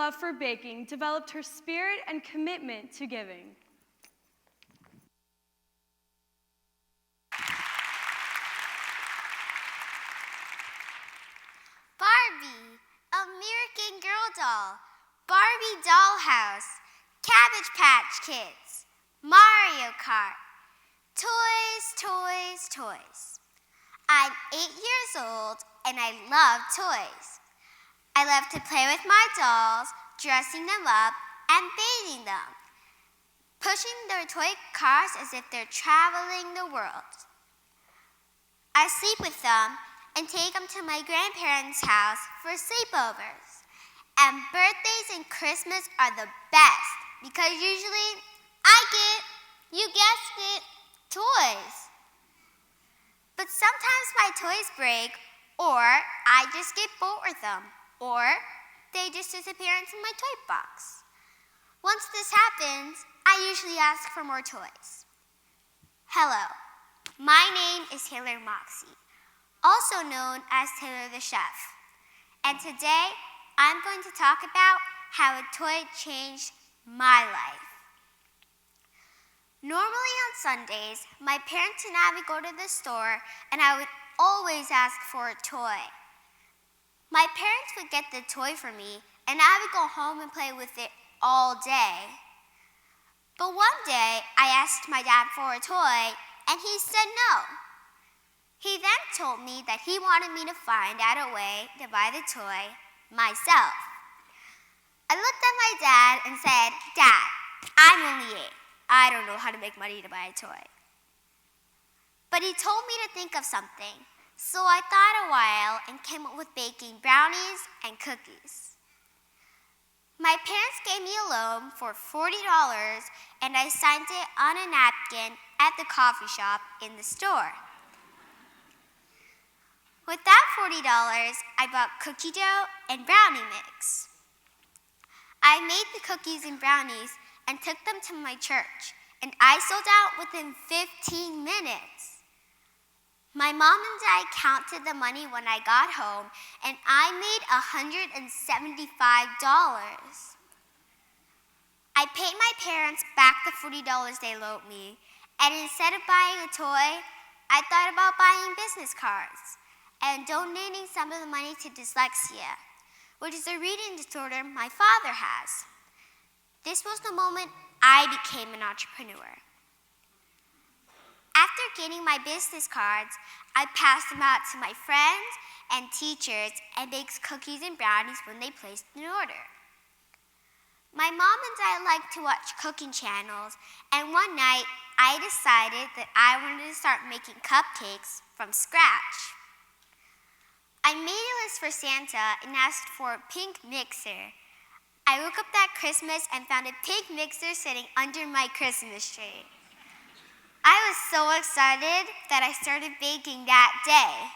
love for baking developed her spirit and commitment to giving. Barbie, American Girl doll, Barbie dollhouse, Cabbage Patch Kids, Mario Kart, toys, toys, toys. I'm 8 years old and I love toys. I love to play with my dolls, dressing them up and bathing them, pushing their toy cars as if they're traveling the world. I sleep with them and take them to my grandparents' house for sleepovers. And birthdays and Christmas are the best because usually I get, you guessed it, toys. But sometimes my toys break, or I just get bored with them, or they just disappear into my toy box. Once this happens, I usually ask for more toys. Hello, my name is Taylor Moxey, also known as Taylor the Chef. And today, I'm going to talk about how a toy changed my life. Normally on Sundays, my parents and I would go to the store and I would always ask for a toy. My parents would get the toy for me and I would go home and play with it all day. But one day, I asked my dad for a toy and he said no. He then told me that he wanted me to find out a way to buy the toy myself. I looked at my dad and said, "Dad, I'm only 8. I don't know how to make money to buy a toy." But he told me to think of something, so I thought a while and came up with baking brownies and cookies. My parents gave me a loan for $40 and I signed it on a napkin at the coffee shop in the store. With that $40, I bought cookie dough and brownie mix. I made the cookies and brownies and took them to my church, and I sold out within 15 minutes. My mom and I counted the money when I got home, and I made $175. I paid my parents back the $40 they loaned me, and instead of buying a toy, I thought about buying business cards and donating some of the money to dyslexia, which is a reading disorder my father has. This was the moment I became an entrepreneur. After getting my business cards, I passed them out to my friends and teachers and baked cookies and brownies when they placed an order. My mom and I like to watch cooking channels, and one night I decided that I wanted to start making cupcakes from scratch. I made a list for Santa and asked for a pink mixer. I woke up that Christmas and found a pink mixer sitting under my Christmas tree. I was so excited that I started baking that day.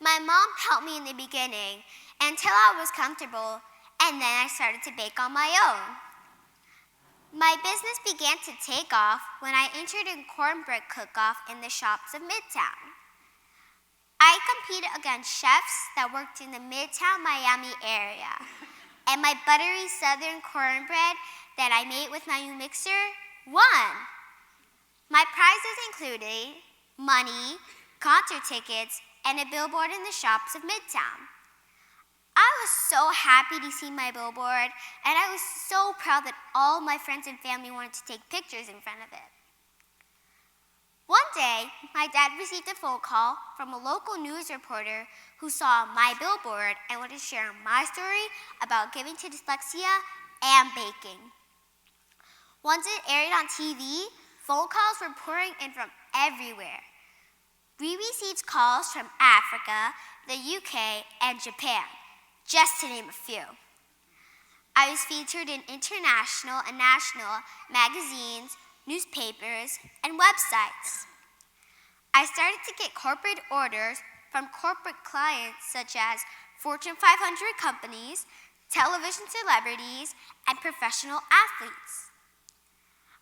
My mom helped me in the beginning until I was comfortable, and then I started to bake on my own. My business began to take off when I entered a cornbread cook-off in the shops of Midtown. I competed against chefs that worked in the Midtown Miami area, and my buttery southern cornbread that I made with my new mixer won. My prizes included money, concert tickets, and a billboard in the shops of Midtown. I was so happy to see my billboard, and I was so proud that all my friends and family wanted to take pictures in front of it. One day, my dad received a phone call from a local news reporter who saw my billboard and wanted to share my story about giving to dyslexia and baking. Once it aired on TV, phone calls were pouring in from everywhere. We received calls from Africa, the UK, and Japan, just to name a few. I was featured in international and national magazines, newspapers, and websites. I started to get corporate orders from corporate clients such as Fortune 500 companies, television celebrities, and professional athletes.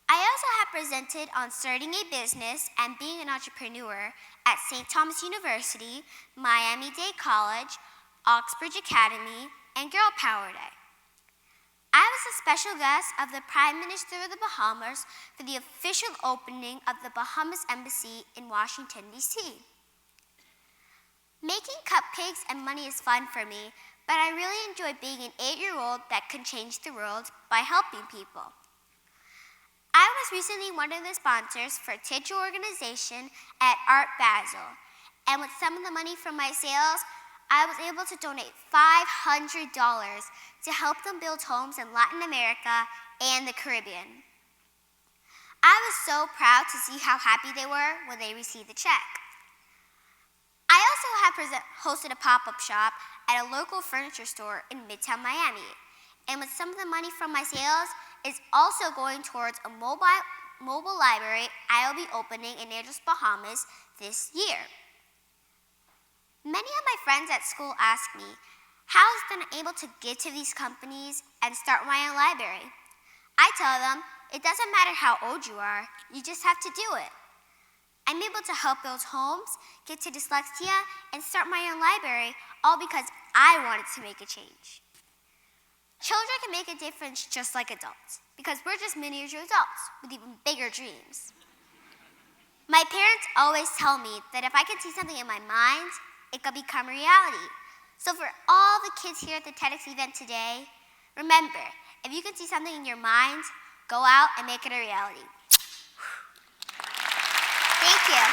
I also have presented on starting a business and being an entrepreneur at St. Thomas University, Miami-Dade College, Oxbridge Academy, and Girl Power Day. I was a special guest of the Prime Minister of the Bahamas for the official opening of the Bahamas Embassy in Washington, D.C. Making cupcakes and money is fun for me, but I really enjoy being an 8-year-old that can change the world by helping people. I was recently one of the sponsors for a teacher organization at Art Basel, and with some of the money from my sales, I was able to donate $500 to help them build homes in Latin America and the Caribbean. I was so proud to see how happy they were when they received the check. I also have hosted a pop-up shop at a local furniture store in Midtown Miami, and with some of the money from my sales, is also going towards a mobile library I will be opening in Naples, Bahamas this year. Many of my friends at school ask me, how has it been able to get to these companies and start my own library? I tell them, it doesn't matter how old you are, you just have to do it. I'm able to help build homes, get to dyslexia, and start my own library, all because I wanted to make a change. Children can make a difference just like adults, because we're just miniature adults with even bigger dreams. My parents always tell me that if I can see something in my mind, it could become reality. So for all the kids here at the TEDx event today, remember, if you can see something in your mind, go out and make it a reality. Thank you.